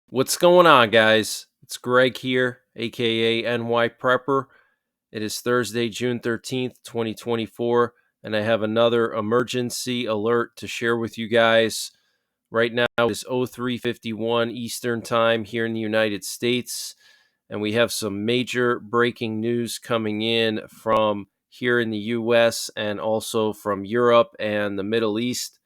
What's going on, guys? It's Greg here, aka NYPrepper. It is Thursday, June 13th, 2024, and I have another emergency alert to share with you guys. Right now it's 03:51 Eastern Time here in the United States, and we have some major breaking news coming in from here in the US and also from Europe and the Middle East.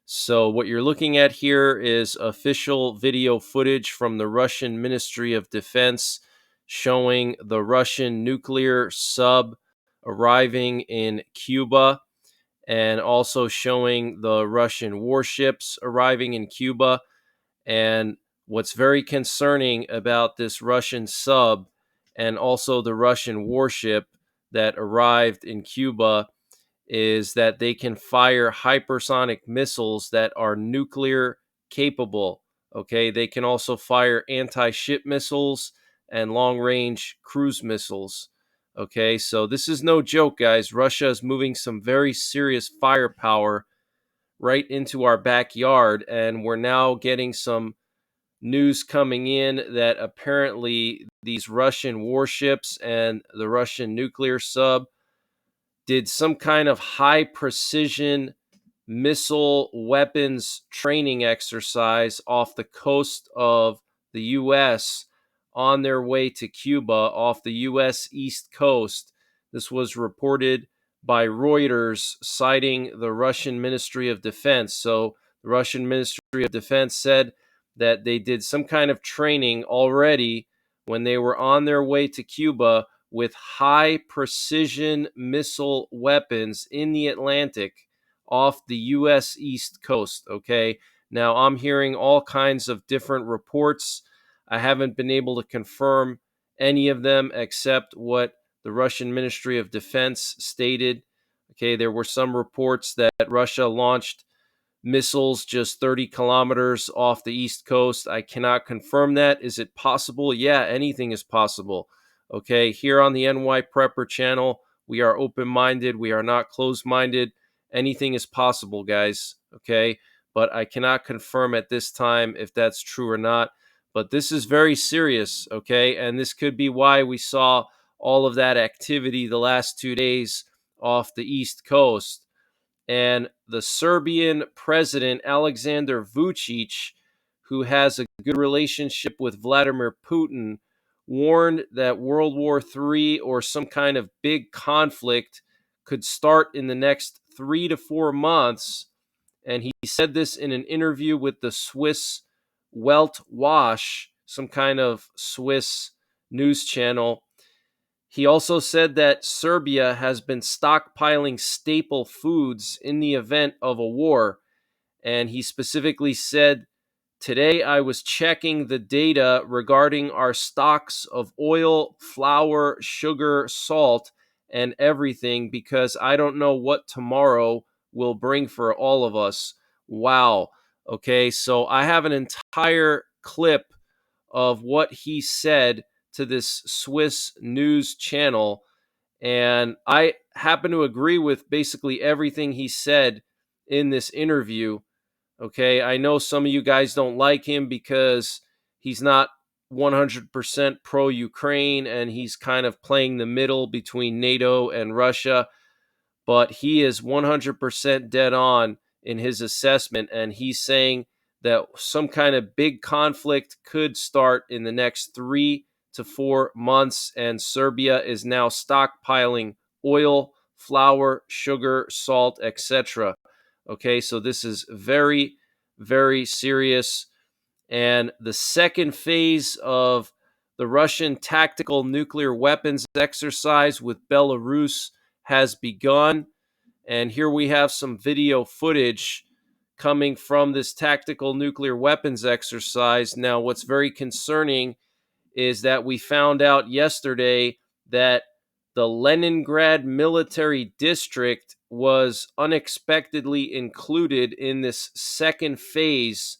So, what you're looking at here is official video footage from the Russian Ministry of Defense showing the Russian nuclear sub arriving in Cuba and also showing the Russian warships arriving in Cuba. And what's very concerning about this Russian sub and also the Russian warship that arrived in Cuba is that they can fire hypersonic missiles that are nuclear capable. Okay, they can also fire anti ship missiles and long range cruise missiles. Okay, so this is no joke, guys. Russia is moving some very serious firepower right into our backyard, and we're now getting some news coming in that apparently these Russian warships and the Russian nuclear sub did some kind of high precision missile weapons training exercise off the coast of the US on their way to Cuba off the US East Coast. This was reported by Reuters, citing the Russian Ministry of Defense. So, the Russian Ministry of Defense said that they did some kind of training already when they were on their way to Cuba with high precision missile weapons in the Atlantic off the US East Coast. Okay. Now, I'm hearing all kinds of different reports. I haven't been able to confirm any of them except what the Russian Ministry of Defense stated. Okay. There were some reports that Russia launched missiles just 30 kilometers off the East Coast. I cannot confirm that. Is it possible? Yeah, anything is possible. Okay, here on the NY Prepper channel, we are open minded. We are not closed minded. Anything is possible, guys. Okay, but I cannot confirm at this time if that's true or not. But this is very serious. Okay, and this could be why we saw all of that activity the last 2 days off the East Coast. And the Serbian president, Alexander Vucic, who has a good relationship with Vladimir Putin, warned that World War III or some kind of big conflict could start in the next 3 to 4 months. And he said this in an interview with the Swiss Welt Wash, some kind of Swiss news channel. He also said that Serbia has been stockpiling staple foods in the event of a war. And he specifically said, "Today I was checking the data regarding our stocks of oil, flour, sugar, salt, and everything because I don't know what tomorrow will bring for all of us." Wow. Okay, so I have an entire clip of what he said to this Swiss news channel. And I happen to agree with basically everything he said in this interview. Okay. I know some of you guys don't like him because he's not 100% pro Ukraine and he's kind of playing the middle between NATO and Russia, but he is 100% dead on in his assessment. And he's saying that some kind of big conflict could start in the next 3 to 4 months. And Serbia is now stockpiling oil, flour, sugar, salt, etc. Okay, so this is very, very serious. And the second phase of the Russian tactical nuclear weapons exercise with Belarus has begun. And here we have some video footage coming from this tactical nuclear weapons exercise. Now, what's very concerning is that we found out yesterday that the Leningrad military district was unexpectedly included in this second phase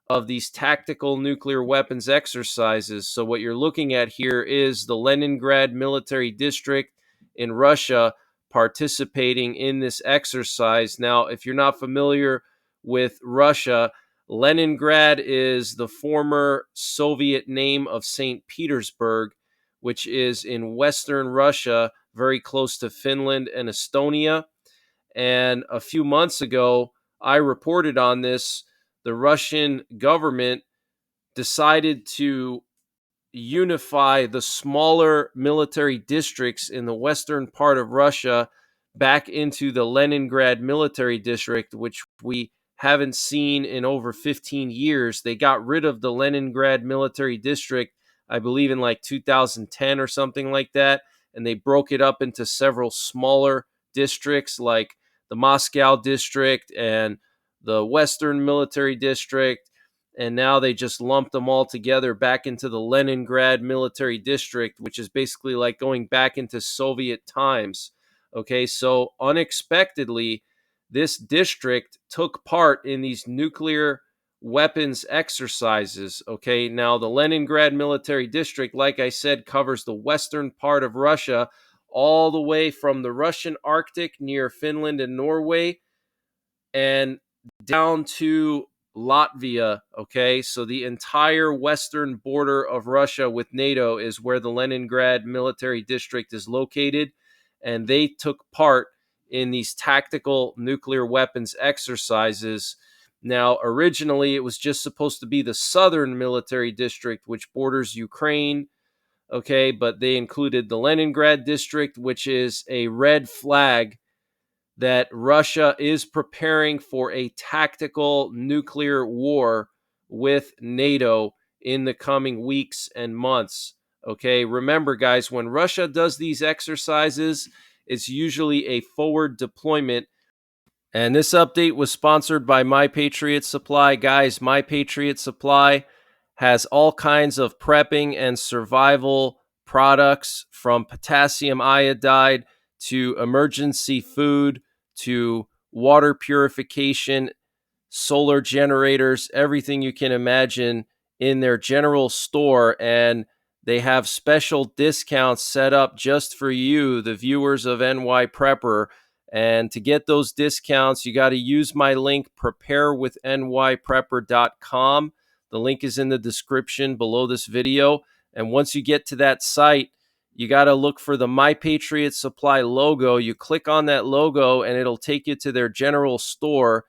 of these tactical nuclear weapons exercises. So, what you're looking at here is the Leningrad military district in Russia participating in this exercise. Now, if you're not familiar with Russia, Leningrad is the former Soviet name of St. Petersburg, which is in Western Russia, very close to Finland and Estonia. And a few months ago, I reported on this. The Russian government decided to unify the smaller military districts in the western part of Russia back into the Leningrad military district, which we haven't seen in over 15 years. They got rid of the Leningrad military district, I believe, in like 2010 or something like that. And they broke it up into several smaller districts like the Moscow district and the Western military district, and now they just lumped them all together back into the Leningrad military district, which is basically like going back into Soviet times. Okay, so unexpectedly, this district took part in these nuclear weapons exercises. Okay, now the Leningrad military district, like I said, covers the western part of Russia, all the way from the Russian Arctic near Finland and Norway and down to Latvia. Okay, so the entire western border of Russia with NATO is where the Leningrad military district is located, and they took part in these tactical nuclear weapons exercises. Now, originally, it was just supposed to be the southern military district, which borders Ukraine. Okay, but they included the Leningrad district, which is a red flag that Russia is preparing for a tactical nuclear war with NATO in the coming weeks and months. Okay, remember, guys, when Russia does these exercises, it's usually a forward deployment. And this update was sponsored by My Patriot Supply. Guys, My Patriot Supply has all kinds of prepping and survival products, from potassium iodide to emergency food to water purification, solar generators, everything you can imagine in their general store. And they have special discounts set up just for you, the viewers of NYPrepper. And to get those discounts, you got to use my link, preparewithnyprepper.com. The link is in the description below this video. And once you get to that site, you got to look for the My Patriot Supply logo. You click on that logo and it'll take you to their general store.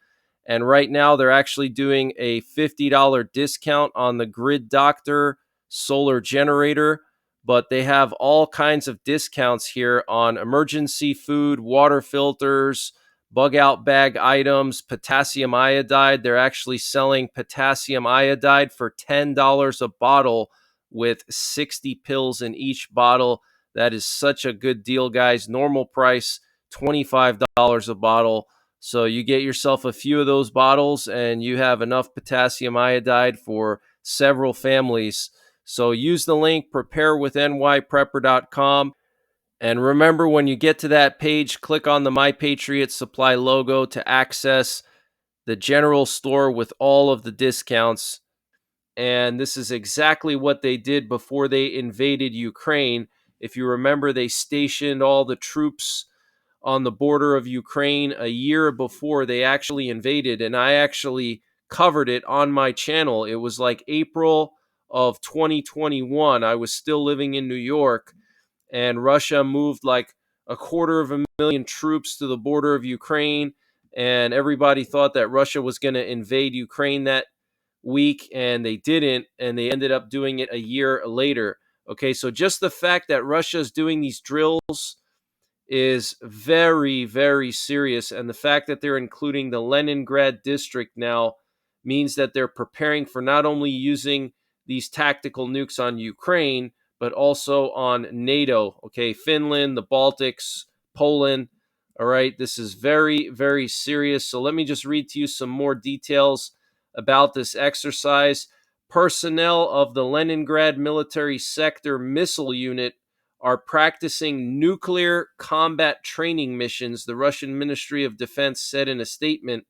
And right now they're actually doing a $50 discount on the Grid Doctor solar generator, but they have all kinds of discounts here on emergency food, water filters, bug out bag items, potassium iodide. They're actually selling potassium iodide for $10 a bottle with 60 pills in each bottle. That is such a good deal, guys. Normal price, $25 a bottle. So you get yourself a few of those bottles and you have enough potassium iodide for several families. So use the link, preparewithnyprepper.com. And remember, when you get to that page, click on the My Patriot Supply logo to access the general store with all of the discounts. And this is exactly what they did before they invaded Ukraine. If you remember, they stationed all the troops on the border of Ukraine a year before they actually invaded, and I actually covered it on my channel. It was like April of 2021. I was still living in New York, and Russia moved like 250,000 troops to the border of Ukraine, and everybody thought that Russia was going to invade Ukraine that week, and they didn't, and they ended up doing it a year later. Okay, so just the fact that Russia is doing these drills is very, very serious. And the fact that they're including the Leningrad district now means that they're preparing for not only using these tactical nukes on Ukraine, but also on NATO. Okay, Finland, the Baltics, Poland. All right, this is very, very serious. So let me just read to you some more details about this exercise. Personnel of the Leningrad Military Sector Missile Unit are practicing nuclear combat training missions, the Russian Ministry of Defense said in a statement.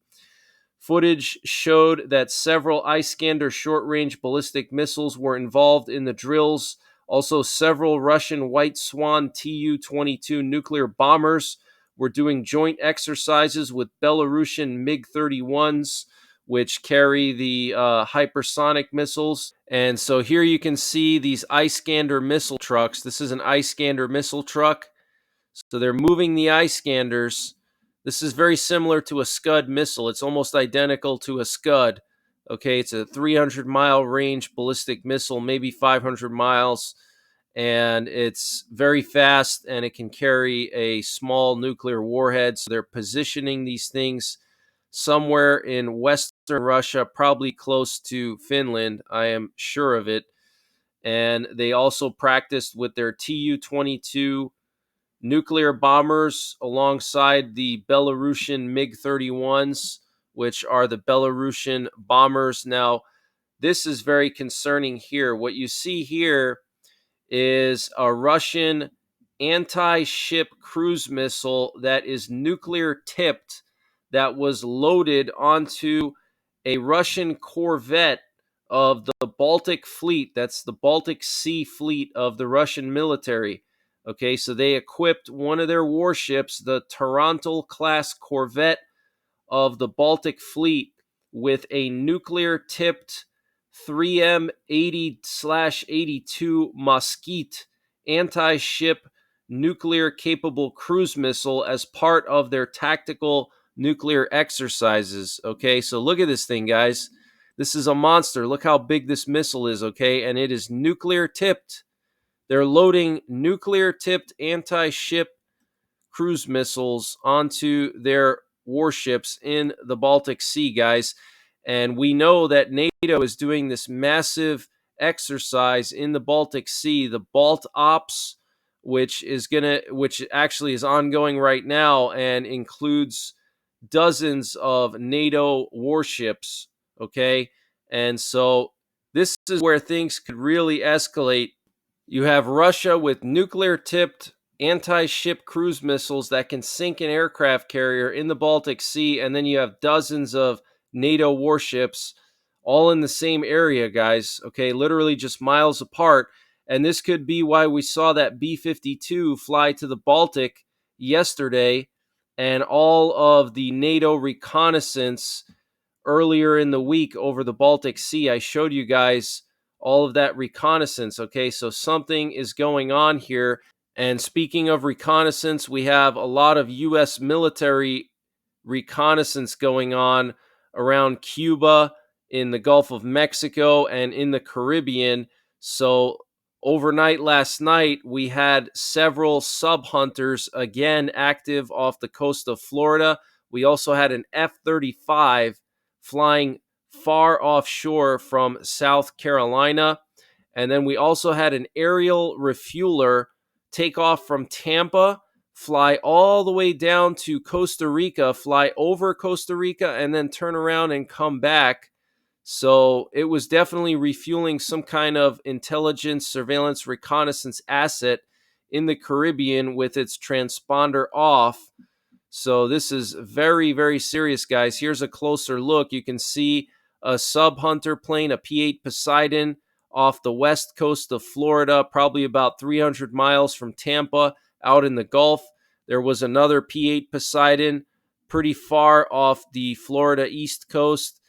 Footage showed that several Iskander short-range ballistic missiles were involved in the drills. Also, several Russian White Swan Tu-22 nuclear bombers were doing joint exercises with Belarusian MiG-31s, which carry the hypersonic missiles. And so here you can see these Iskander missile trucks. This is an Iskander missile truck. So they're moving the Iskanders. This is very similar to a Scud missile. It's almost identical to a Scud. Okay, it's a 300-mile range ballistic missile, maybe 500 miles, and it's very fast, and it can carry a small nuclear warhead. So they're positioning these things somewhere in Western Russia, probably close to Finland. I am sure of it. And they also practiced with their Tu-22 nuclear bombers alongside the Belarusian MiG-31s, which are the Belarusian bombers. Now, this is very concerning here. What you see here is a Russian anti-ship cruise missile that is nuclear tipped, that was loaded onto a Russian corvette of the Baltic Fleet. That's the Baltic Sea Fleet of the Russian military. Okay, so they equipped one of their warships, the Tarantul class corvette of the Baltic Fleet, with a nuclear tipped 3M 80/82 Mosquite anti-ship nuclear capable cruise missile as part of their tactical nuclear exercises. Okay, so look at this thing, guys. This is a monster. Look how big this missile is, okay? And it is nuclear tipped. They're loading nuclear tipped anti-ship cruise missiles onto their warships in the Baltic Sea, guys. And we know that NATO is doing this massive exercise in the Baltic Sea, the Balt Ops, which actually is ongoing right now and includes dozens of NATO warships. Okay, and so this is where things could really escalate. You have Russia with nuclear tipped anti-ship cruise missiles that can sink an aircraft carrier in the Baltic Sea, and then you have dozens of NATO warships all in the same area, guys. Okay, literally just miles apart. And this could be why we saw that B-52 fly to the Baltic yesterday, and all of the NATO reconnaissance earlier in the week over the Baltic Sea. I showed you guys all of that reconnaissance. Okay, so something is going on here. And speaking of reconnaissance, we have a lot of U.S. military reconnaissance going on around Cuba, in the Gulf of Mexico, and in the Caribbean. So overnight last night, we had several sub-hunters again active off the coast of Florida. We also had an F-35 flying far offshore from South Carolina. And then we also had an aerial refueler take off from Tampa, fly all the way down to Costa Rica, fly over Costa Rica, and then turn around and come back. So it was definitely refueling some kind of intelligence, surveillance, reconnaissance asset in the Caribbean with its transponder off. So this is very, very serious, guys. Here's a closer look. You can see a sub-hunter plane, a P-8 Poseidon, off the west coast of Florida, probably about 300 miles from Tampa, out in the Gulf. There was another P-8 Poseidon pretty far off the Florida east coast.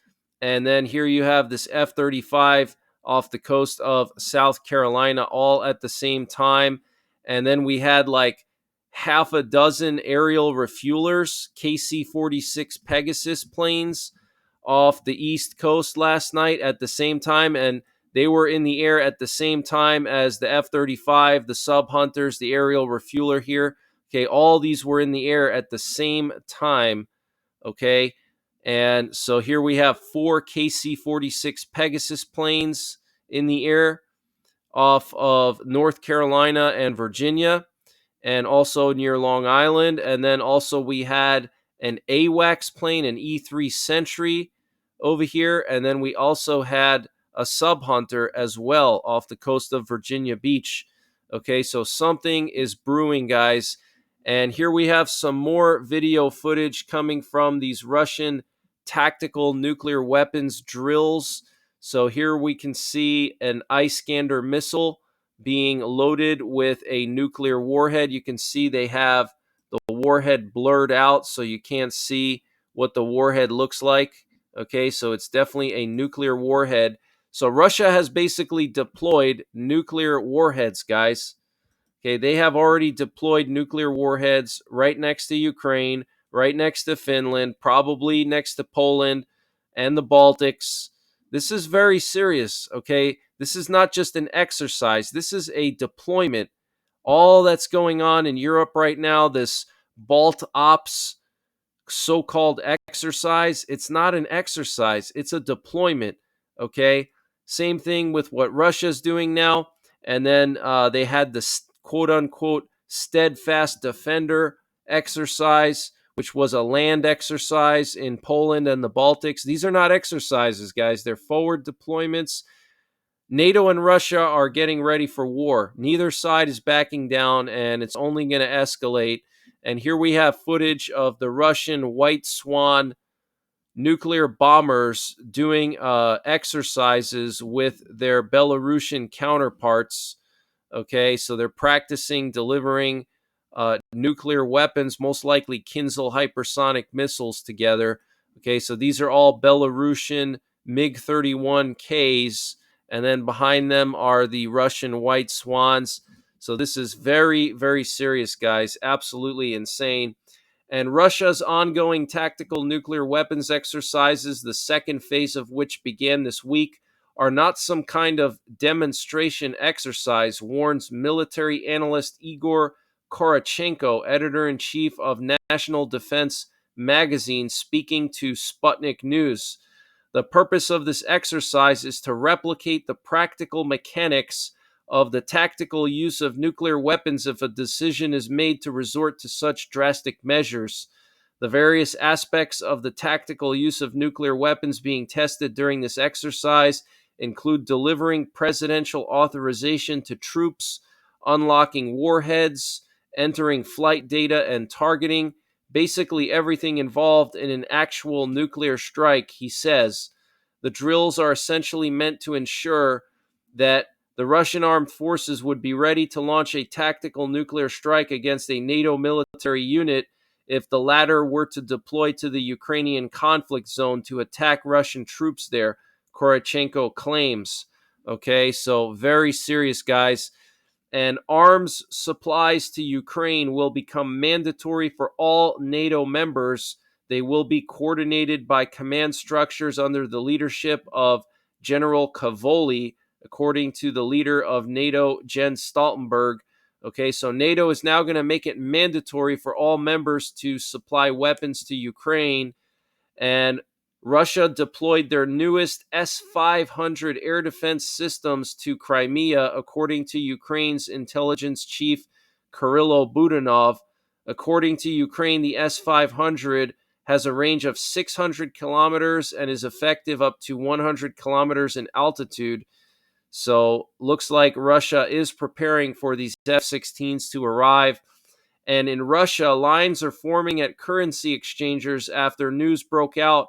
And then here you have this F-35 off the coast of South Carolina, all at the same time. And then we had like half a dozen aerial refuelers, KC-46 Pegasus planes, off the East Coast last night at the same time. And they were in the air at the same time as the F-35, the sub-hunters, the aerial refueler here. Okay, all these were in the air at the same time. Okay, and so here we have 4 KC-46 Pegasus planes in the air off of North Carolina and Virginia, and also near Long Island. And then also we had an AWACS plane, an E-3 Sentry over here. And then we also had a sub-hunter as well off the coast of Virginia Beach. Okay, so something is brewing, guys. And here we have some more video footage coming from these Russian tactical nuclear weapons drills. So here we can see an Iskander missile being loaded with a nuclear warhead. You can see they have the warhead blurred out, so you can't see what the warhead looks like. Okay, so it's definitely a nuclear warhead. So Russia has basically deployed nuclear warheads, guys. Okay, they have already deployed nuclear warheads right next to Ukraine, right next to Finland, probably next to Poland and the Baltics. This is very serious, okay? This is not just an exercise, this is a deployment. All that's going on in Europe right now, this Balt Ops so-called exercise, it's not an exercise, it's a deployment, okay? Same thing with what Russia's doing now. And then they had the quote-unquote steadfast defender exercise, which was a land exercise in Poland and the Baltics. These are not exercises, guys. They're forward deployments. NATO and Russia are getting ready for war. Neither side is backing down, and it's only going to escalate. And here we have footage of the Russian White Swan nuclear bombers doing exercises with their Belarusian counterparts. Okay, so they're practicing delivering nuclear weapons, most likely Kinzhal hypersonic missiles together. Okay, so these are all Belarusian MiG 31Ks, and then behind them are the Russian White Swans. So this is very, very serious, guys. Absolutely insane. And Russia's ongoing tactical nuclear weapons exercises, the second phase of which began this week, are not some kind of demonstration exercise, warns military analyst Igor Korochenko, editor-in-chief of National Defense magazine, speaking to Sputnik News. The purpose of this exercise is to replicate the practical mechanics of the tactical use of nuclear weapons if a decision is made to resort to such drastic measures. The various aspects of the tactical use of nuclear weapons being tested during this exercise include delivering presidential authorization to troops, unlocking warheads, entering flight data and targeting, basically everything involved in an actual nuclear strike, he says. The drills are essentially meant to ensure that the Russian armed forces would be ready to launch a tactical nuclear strike against a NATO military unit if the latter were to deploy to the Ukrainian conflict zone to attack Russian troops there, Korochenko claims. Okay, so very serious, guys. And arms supplies to Ukraine will become mandatory for all NATO members. They will be coordinated by command structures under the leadership of General Cavoli, according to the leader of NATO, Jens Stoltenberg. Okay, so NATO is now going to make it mandatory for all members to supply weapons to Ukraine. And Russia deployed their newest S-500 air defense systems to Crimea, according to Ukraine's intelligence chief Kirilo Budanov. According to Ukraine, the S-500 has a range of 600 kilometers and is effective up to 100 kilometers in altitude. So looks like Russia is preparing for these F-16s to arrive. And in Russia, lines are forming at currency exchangers after news broke out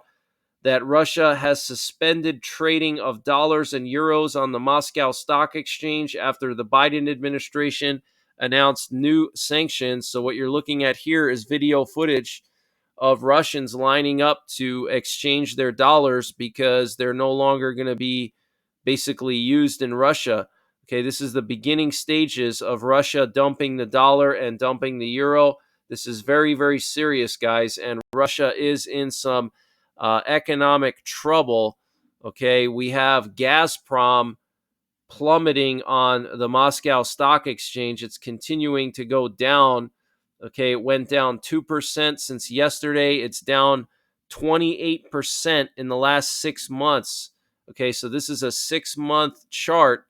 that Russia has suspended trading of dollars and euros on the Moscow Stock Exchange after the Biden administration announced new sanctions. So what you're looking at here is video footage of Russians lining up to exchange their dollars because they're no longer going to be basically used in Russia. Okay, this is the beginning stages of Russia dumping the dollar and dumping the euro. This is very, very serious, guys, and Russia is in some economic trouble. Okay, we have Gazprom plummeting on the Moscow Stock Exchange. It's continuing to go down. Okay, it went down 2% since yesterday. It's down 28% in the last 6 months. Okay, so this is a 6-month chart,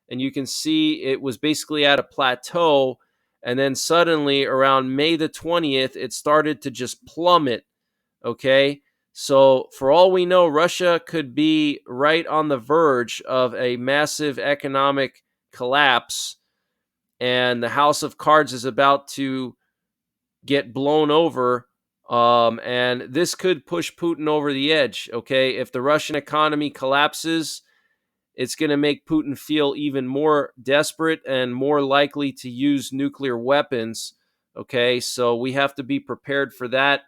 and you can see it was basically at a plateau, and then suddenly around May the 20th, it started to just plummet. Okay, so for all we know, Russia could be right on the verge of a massive economic collapse, and the house of cards is about to get blown over. And this could push Putin over the edge. Okay, if the Russian economy collapses, it's going to make Putin feel even more desperate and more likely to use nuclear weapons. Okay, so we have to be prepared for that.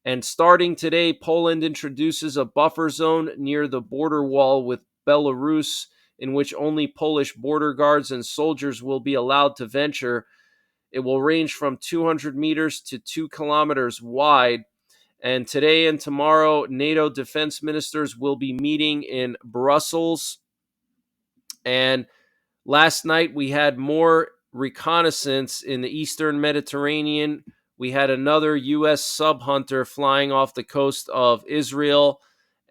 And starting today, Poland introduces a buffer zone near the border wall with Belarus, in which only Polish border guards and soldiers will be allowed to venture. It will range from 200 meters to 2 kilometers wide. And today and tomorrow, NATO defense ministers will be meeting in Brussels. And last night, we had more reconnaissance in the eastern Mediterranean. We had another U.S. sub hunter flying off the coast of Israel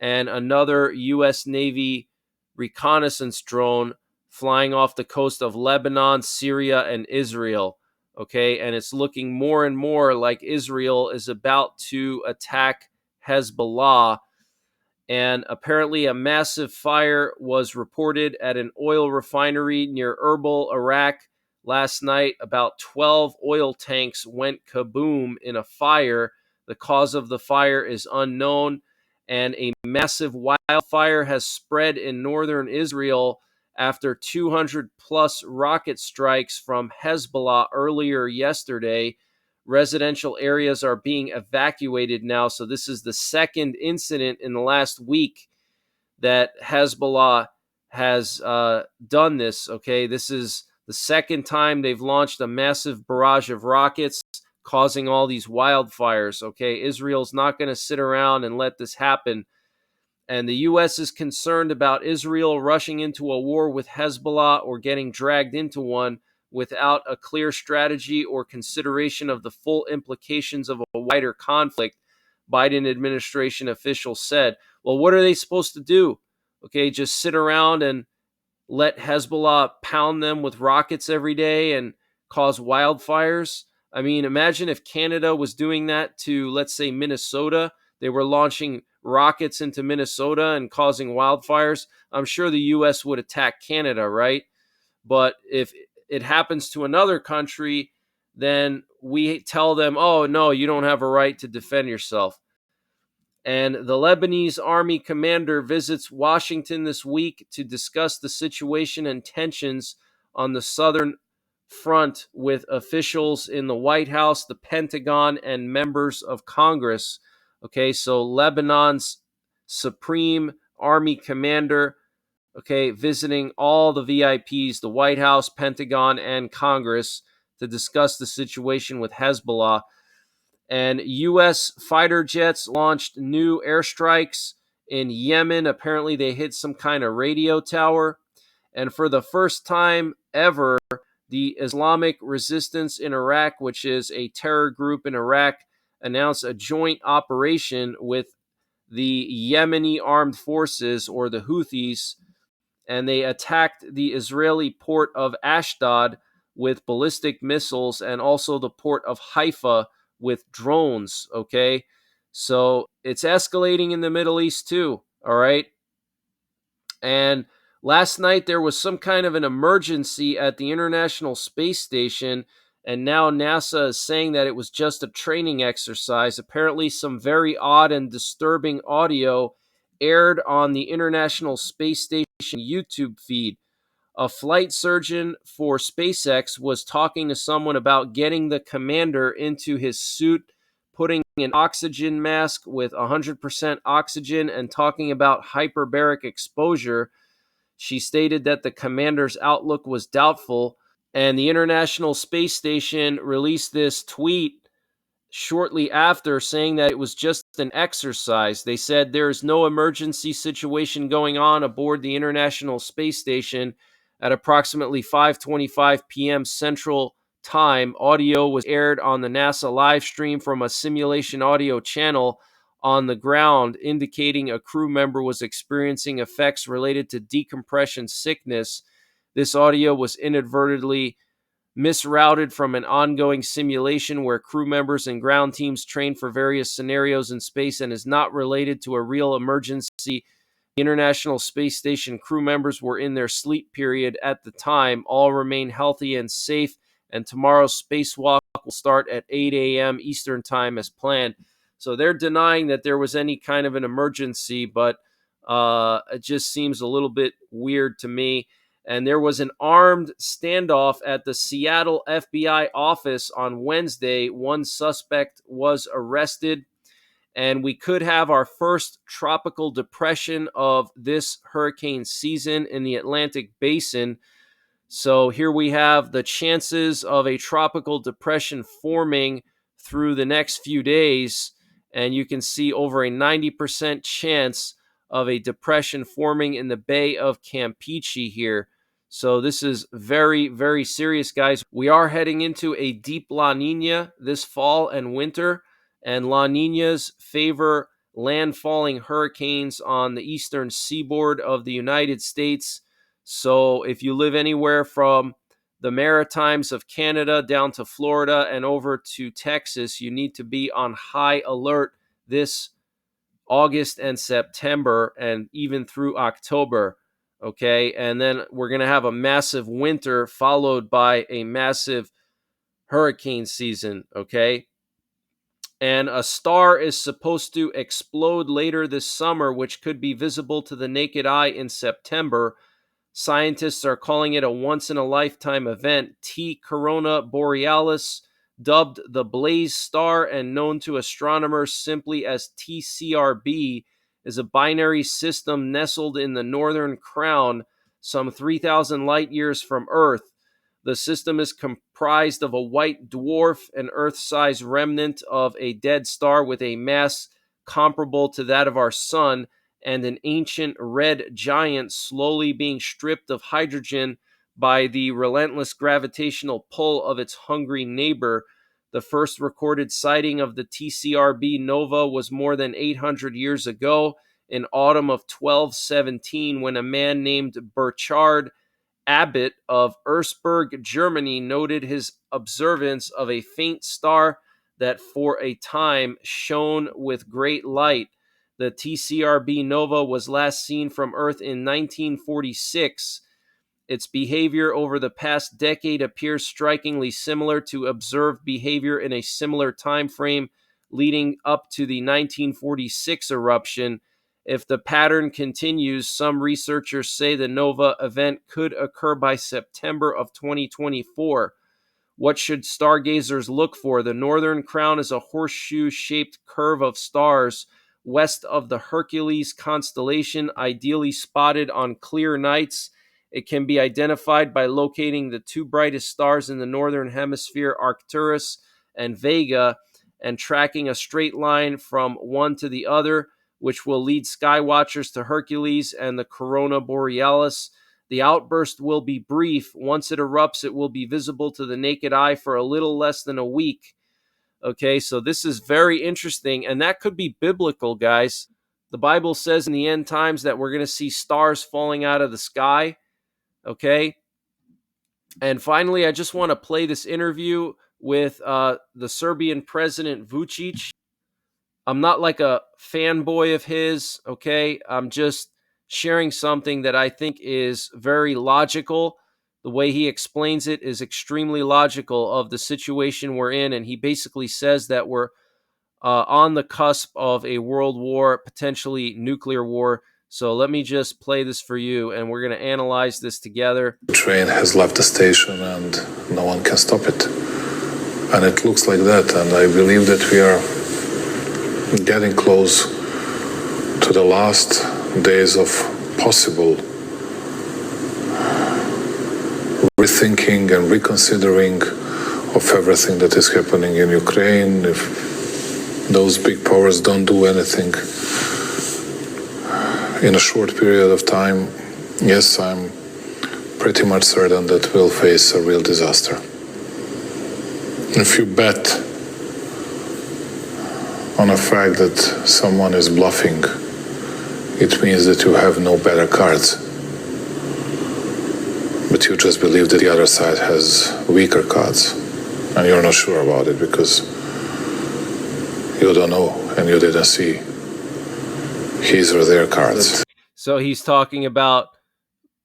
and another U.S. Navy reconnaissance drone flying off the coast of Lebanon, Syria, and Israel. Okay, and it's looking more and more like Israel is about to attack Hezbollah, and apparently a massive fire was reported at an oil refinery near Erbil, Iraq last night. About 12 oil tanks went kaboom in a fire. The cause of the fire is unknown, and a massive wildfire has spread in northern Israel after 200 plus rocket strikes from Hezbollah earlier yesterday. Residential areas are being evacuated now. So this is the second incident in the last week that Hezbollah has done this. Okay, this is the second time they've launched a massive barrage of rockets, causing all these wildfires. Okay, Israel's not going to sit around and let this happen. And the U.S. is concerned about Israel rushing into a war with Hezbollah or getting dragged into one without a clear strategy or consideration of the full implications of a wider conflict, Biden administration officials said. Well, what are they supposed to do? Okay, just sit around and let Hezbollah pound them with rockets every day and cause wildfires? I mean, imagine if Canada was doing that to, let's say, Minnesota. They were launching rockets into Minnesota and causing wildfires. I'm sure the U.S. would attack Canada, right? But if it happens to another country, then we tell them, oh, no, you don't have a right to defend yourself. And the Lebanese army commander visits Washington this week to discuss the situation and tensions on the southern front with officials in the White House, the Pentagon, and members of Congress. Okay, so Lebanon's supreme army commander, okay, visiting all the VIPs, the White House, Pentagon, and Congress to discuss the situation with Hezbollah. And U.S. fighter jets launched new airstrikes in Yemen. Apparently, they hit some kind of radio tower. And for the first time ever, the Islamic Resistance in Iraq, which is a terror group in Iraq, announced a joint operation with the Yemeni armed forces, or the Houthis, and they attacked the Israeli port of Ashdod with ballistic missiles and also the port of Haifa with drones. Okay, so it's escalating in the Middle East too. All right. And last night there was some kind of an emergency at the International Space Station, and now NASA is saying that it was just a training exercise. Apparently, some very odd and disturbing audio aired on the International Space Station YouTube feed. A flight surgeon for SpaceX was talking to someone about getting the commander into his suit, putting an oxygen mask with 100% oxygen, and talking about hyperbaric exposure. She stated that the commander's outlook was doubtful, and the International Space Station released this tweet shortly after saying that it was just an exercise. They said there is no emergency situation going on aboard the International Space Station. At approximately 5:25 p.m. Central Time, audio was aired on the NASA live stream from a simulation audio channel on the ground, indicating a crew member was experiencing effects related to decompression sickness. This audio was inadvertently misrouted from an ongoing simulation where crew members and ground teams train for various scenarios in space and is not related to a real emergency. The International Space Station crew members were in their sleep period at the time. All remain healthy and safe, and tomorrow's spacewalk will start at 8 a.m. Eastern Time as planned. So they're denying that there was any kind of an emergency, but it just seems a little bit weird to me. And there was an armed standoff at the Seattle FBI office on Wednesday. One suspect was arrested, and we could have our first tropical depression of this hurricane season in the Atlantic Basin. So here we have the chances of a tropical depression forming through the next few days, and you can see over a 90% chance of a depression forming in the Bay of Campeche here. So this is very, very serious, guys. We are heading into a deep La Nina this fall and winter, and La Ninas favor landfalling hurricanes on the eastern seaboard of the United States. So if you live anywhere from the Maritimes of Canada down to Florida and over to Texas, you need to be on high alert this August and September and even through October. Okay. And then we're going to have a massive winter followed by a massive hurricane season. Okay. And a star is supposed to explode later this summer, which could be visible to the naked eye in September. Scientists are calling it a once-in-a-lifetime event. T Corona Borealis, dubbed the Blaze Star and known to astronomers simply as TCRB, is a binary system nestled in the Northern Crown, some 3,000 light years from Earth. The system is comprised of a white dwarf, an Earth-sized remnant of a dead star with a mass comparable to that of our Sun, and an ancient red giant slowly being stripped of hydrogen by the relentless gravitational pull of its hungry neighbor. The first recorded sighting of the TCRB nova was more than 800 years ago, in autumn of 1217, when a man named Burchard Abbot of Erzberg, Germany, noted his observance of a faint star that for a time shone with great light. The TCRB nova was last seen from Earth in 1946. Its behavior over the past decade appears strikingly similar to observed behavior in a similar time frame leading up to the 1946 eruption. If the pattern continues, some researchers say the nova event could occur by September of 2024. What should stargazers look for? The Northern Crown is a horseshoe-shaped curve of stars west of the Hercules constellation, ideally spotted on clear nights. It can be identified by locating the two brightest stars in the Northern Hemisphere, Arcturus and Vega, and tracking a straight line from one to the other, which will lead skywatchers to Hercules and the Corona Borealis. The outburst will be brief. Once it erupts, it will be visible to the naked eye for a little less than a week. Okay, so this is very interesting, and that could be biblical, guys. The Bible says in the end times that we're going to see stars falling out of the sky. Okay, and finally, I just want to play this interview with the Serbian President Vučić. I'm not like a fanboy of his, okay? I'm just sharing something that I think is very logical. The way he explains it is extremely logical of the situation we're in, and he basically says that we're on the cusp of a world war, potentially nuclear war. So let me just play this for you, and we're going to analyze this together. The train has left the station, and no one can stop it. And it looks like that, and I believe that we are getting close to the last days of possible rethinking and reconsidering of everything that is happening in Ukraine. If those big powers don't do anything in a short period of time, yes, I'm pretty much certain that we'll face a real disaster. If you bet on the fact that someone is bluffing, it means that you have no better cards. But you just believe that the other side has weaker cards, and you're not sure about it because you don't know and you didn't see his or their cards. So he's talking about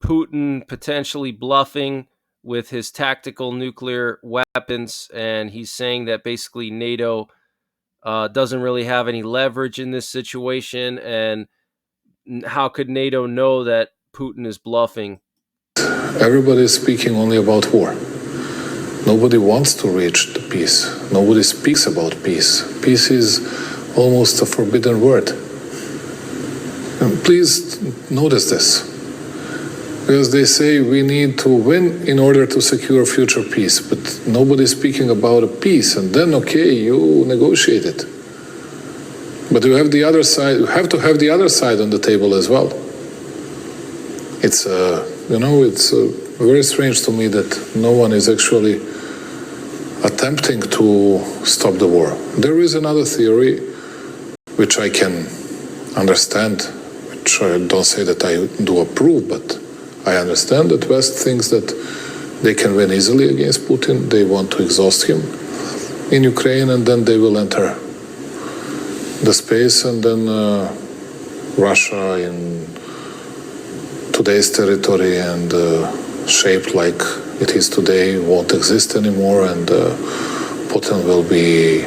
Putin potentially bluffing with his tactical nuclear weapons, and he's saying that basically NATO doesn't really have any leverage in this situation, and how could NATO know that Putin is bluffing? Everybody is speaking only about war. Nobody wants to reach the peace. Nobody speaks about peace. Peace is almost a forbidden word. And please notice this. Because they say we need to win in order to secure future peace, but nobody's speaking about a peace, and then okay, you negotiate it. But you have the other side. You have to have the other side on the table as well. It's it's very strange to me that no one is actually attempting to stop the war. There is another theory which I can understand, which I don't say that I do approve, but I understand that West thinks that they can win easily against Putin. They want to exhaust him in Ukraine, and then they will enter the space, and then Russia in today's territory and shaped like it is today won't exist anymore, and Putin will be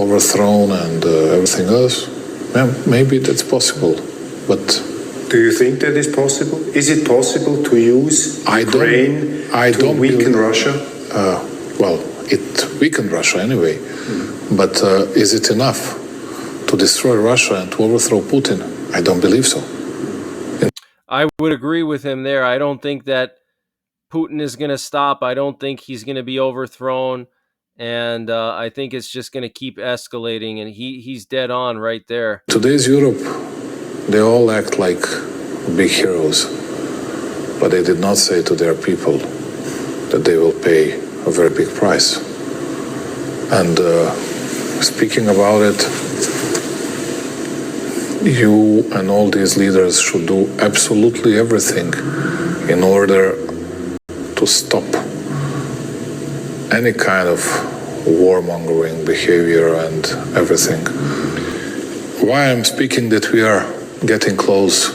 overthrown and everything else. Maybe that's possible, but do you think that is possible? Is it possible to use Ukraine to weaken Russia? Well, it weakened Russia anyway, but is it enough to destroy Russia and to overthrow Putin? I don't believe so. I would agree with him there. I don't think that Putin is going to stop. I don't think he's going to be overthrown. And I think it's just going to keep escalating. And he's dead on right there. Today's Europe, they all act like big heroes. But they did not say to their people that they will pay a very big price. And speaking about it, you and all these leaders should do absolutely everything in order to stop any kind of warmongering behavior and everything. Why I'm speaking that we are getting close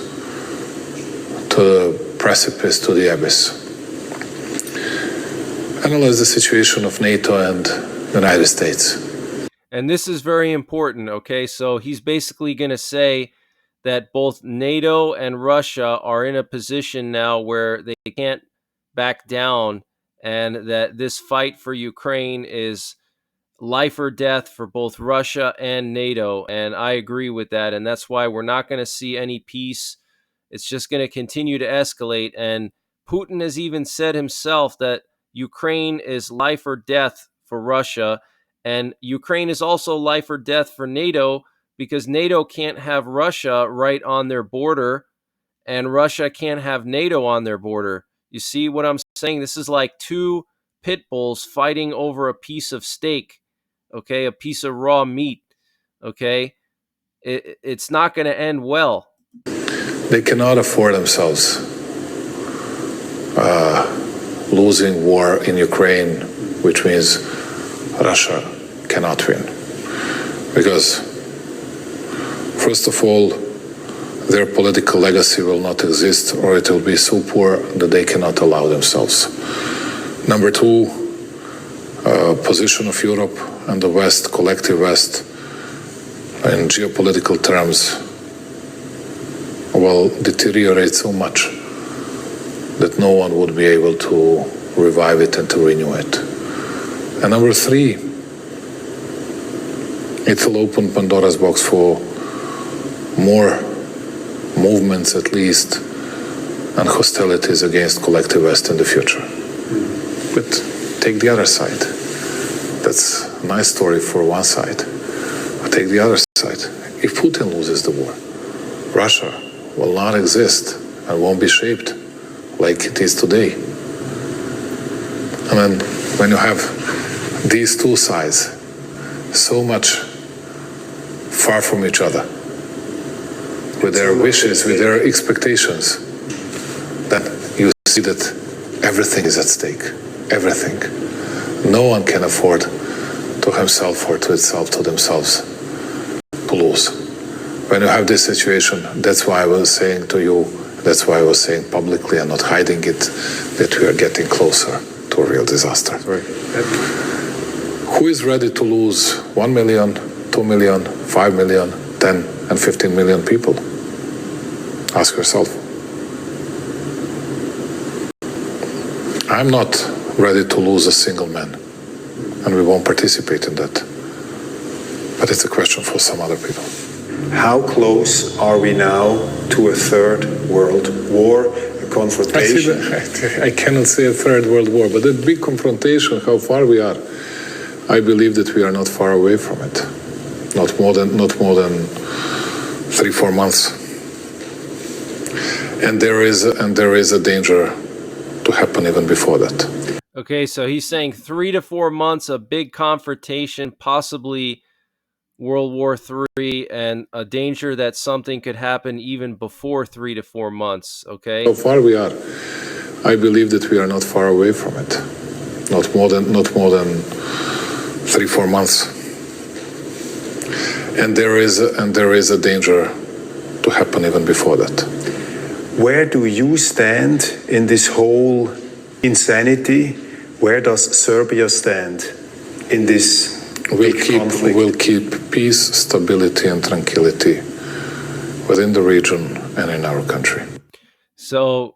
to the precipice, to the abyss. Analyze the situation of NATO and the United States. And this is very important, okay? So he's basically going to say that both NATO and Russia are in a position now where they can't back down, and that this fight for Ukraine is life or death for both Russia and NATO. And I agree with that. And that's why we're not going to see any peace. It's just going to continue to escalate. And Putin has even said himself that Ukraine is life or death for Russia. And Ukraine is also life or death for NATO, because NATO can't have Russia right on their border, and Russia can't have NATO on their border. You see what I'm saying? This is like two pit bulls fighting over a piece of steak, okay, a piece of raw meat, okay? It's not going to end well. They cannot afford themselves losing war in Ukraine, which means Russia cannot win. Because, first of all, their political legacy will not exist, or it will be so poor that they cannot allow themselves. Number two, position of Europe and the West, collective West, in geopolitical terms, will deteriorate so much that no one would be able to revive it and to renew it. And number three, it will open Pandora's box for more movements, at least, and hostilities against collective West in the future. But take the other side. That's a nice story for one side. But take the other side. If Putin loses the war, Russia will not exist and won't be shaped like it is today. And then when you have these two sides so much far from each other, with their wishes, with their expectations, then you see that everything is at stake. Everything. No one can afford to himself or to itself, to themselves, to lose. When you have this situation, that's why I was saying to you, that's why I was saying publicly and not hiding it, that we are getting closer to a real disaster. Who is ready to lose 1 million, 2 million, 5 million, 10 and 15 million people? Ask yourself. I'm not ready to lose a single man, and we won't participate in that. But it's a question for some other people. How close are we now to a third world war, a confrontation? I cannot say a third world war, but a big confrontation, how far we are, I believe that we are not far away from it. Not more than 3-4 months. And there is a danger to happen even before that. Okay, so he's saying 3 to 4 months, a big confrontation, possibly World War III, and a danger that something could happen even before 3 to 4 months. Okay. How far we are, I believe that we are not far away from it. Not more than 3-4 months. And there is a danger to happen even before that. Where do you stand in this whole insanity? Where does Serbia stand in this conflict? We'll keep peace, stability, and tranquility within the region and in our country. So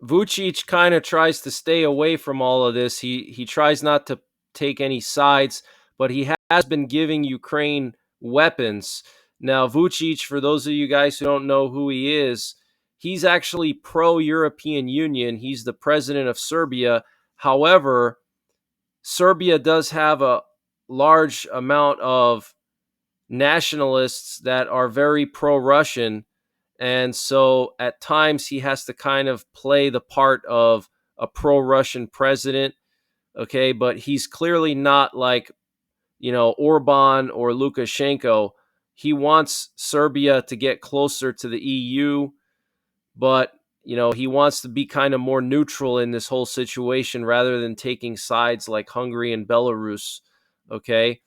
Vučić kind of tries to stay away from all of this. He tries not to take any sides, but he has been giving Ukraine weapons. Now, Vučić, for those of you guys who don't know who he is, he's actually pro-European Union. He's the president of Serbia. However, Serbia does have a large amount of nationalists that are very pro-Russian. And so at times he has to kind of play the part of a pro-Russian president. Okay, but he's clearly not like, Orban or Lukashenko. He wants Serbia to get closer to the EU, but he wants to be kind of more neutral in this whole situation rather than taking sides like Hungary and Belarus. Okay.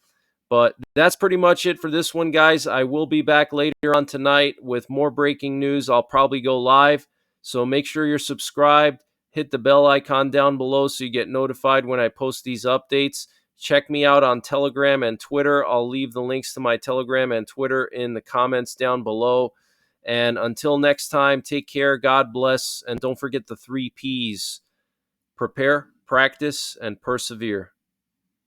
But that's pretty much it for this one, guys. I will be back later on tonight with more breaking news. I'll probably go live. So make sure you're subscribed. Hit the bell icon down below so you get notified when I post these updates. Check me out on Telegram and Twitter. I'll leave the links to my Telegram and Twitter in the comments down below. And until next time, take care, God bless, and don't forget the 3 Ps: prepare, practice, and persevere.